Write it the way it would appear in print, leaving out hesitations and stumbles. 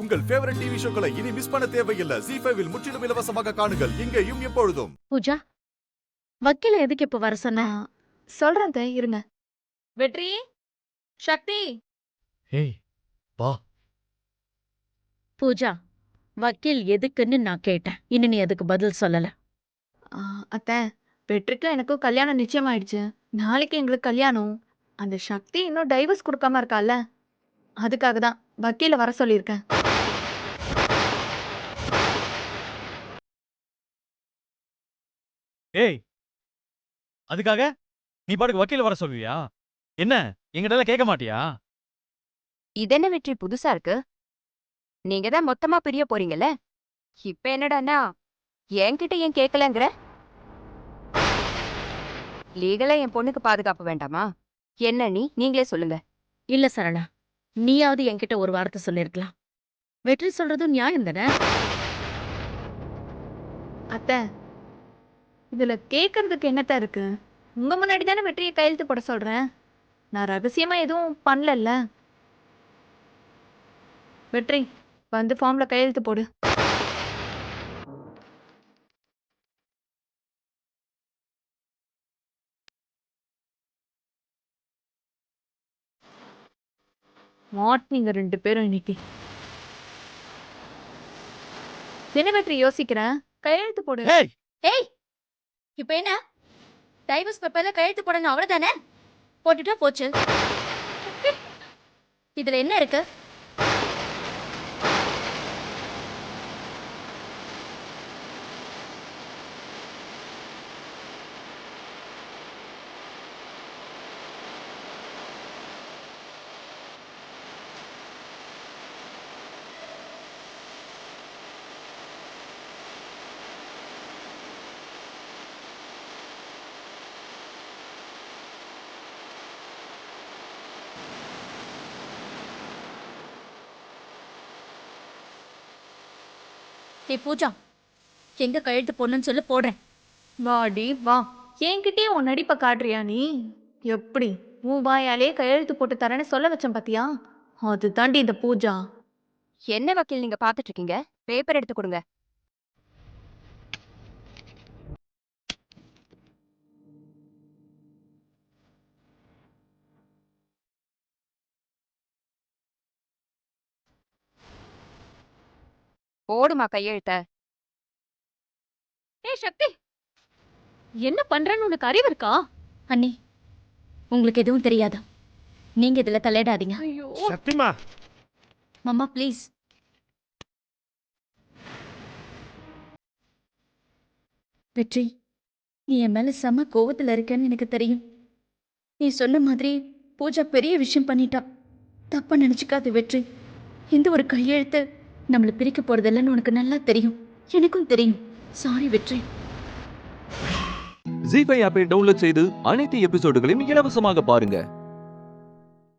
உங்கள் favourite TV ஷோக்களை இனி miss பண்ண தேவையில்லை. ZEE5 இல் முற்றிலும் இலவசமாக காணுங்கள். இங்கேயும் எப்பொழுதும். பூஜா, வக்கீல எதுக்கு இப்ப வர சொன்ன? சொல்றேன் தே, இருங்க. வெற்றி, சக்தி. ஏய் வா. பூஜா, வக்கீல் எதுக்குன்னு நான் கேட்டேன். இன்னும் நீ அதுக்கு பதில் சொல்லல. அத்தை, வெற்றிக்கும் எனக்கும் கல்யாணம் நிச்சயமாயிடுச்சு. நாளைக்கு எங்களுக்கு கல்யாணம். அந்த சக்தி இன்னும் டைவர்ஸ் கொடுக்காம இருக்கால, அதுக்காக தான் வக்கீல வர சொல்லியிருக்கேன். ஏய், அதுக்காக நீ பாட்டுக்கு வக்கீல வர சொல்லுவியா? என்ன எங்கிட்ட கேட்க மாட்டியா? இதென்ன வெற்றி புதுசா இருக்கு? நீங்க தான் மொத்தமா பிரிய போறீங்கல்ல, இப்ப என்னடான்னா என்கிட்ட ஏன் கேட்கலங்கிற? லீகலா என் பொண்ணுக்கு பாதுகாப்பு வேண்டாமா? என்ன நீங்களே சொல்லுங்க. இல்ல சரளா, நீயாவது என்கிட்ட ஒரு வார்த்தை சொல்லிருக்கலாம். வெற்றி சொல்றதும் நியாயம் தானே? அத்தை, இதுல கேட்கறதுக்கு என்னத்த இருக்கு? உங்க முன்னாடி தானே வெற்றியை கையெழுத்து போட சொல்றேன். நான் ரகசியமா எதுவும் பண்ணல. வெற்றி, வந்து ஃபார்ம்ல கையெழுத்து போடு. மாட்டீங்க ரெண்டு பேரும் இன்னைக்கு. என்ன வெற்றி யோசிக்கிறேன்? கையெழுத்து போடு. ஏய், ஏய், இப்ப என்ன? டைவர்ஸ் பேப்பர்ல கையெழுத்து போடணும் அவ்வளவுதானே? போட்டுட்டா போச்சு. இதுல என்ன இருக்கு? ஏய் பூஜா, எங்க கையெழுத்து போடணும்னு சொல்லி போடுறேன். வாடி வா, என்கிட்டயே உன் நடிப்பை காட்டுறியா நீ? எப்படி உன் வாயாலே கையெழுத்து போட்டு தரேன்னு சொல்ல வச்சேன் பாத்தியா? அது தாண்டி இந்த பூஜா. என்ன வக்கீல் நீங்க பாத்துட்டு இருக்கீங்க? பேப்பர் எடுத்து கொடுங்க. போடுமா கையெழுத்த. ஏய் சக்தி, என்ன பண்றேன்னு உனக்கு அறிவு இருக்கா? அண்ணி, உங்களுக்கு எதுவும் தெரியாதா? நீங்க இதுல தலையிடாதீங்க. ஐயோ, சத்தியமா மாமா ப்ளீஸ். வெற்றி, நீ என் மேல செம கோவத்துல இருக்கேன்னு எனக்கு தெரியும். நீ சொன்ன மாதிரி பூஜா பெரிய விஷயம் பண்ணிட்டா. தப்பா நினைச்சுக்காது வெற்றி. இந்த ஒரு கையெழுத்து நம்மளை பிரிக்க போறதில்லன்னு உனக்கு நல்லா தெரியும். எனக்கும் தெரியும். சாரி வெற்றி. ZEE5 ஆப்பை டவுன்லோட் செய்து அனைத்து எபிசோடுகளையும் இலவசமாக பாருங்க.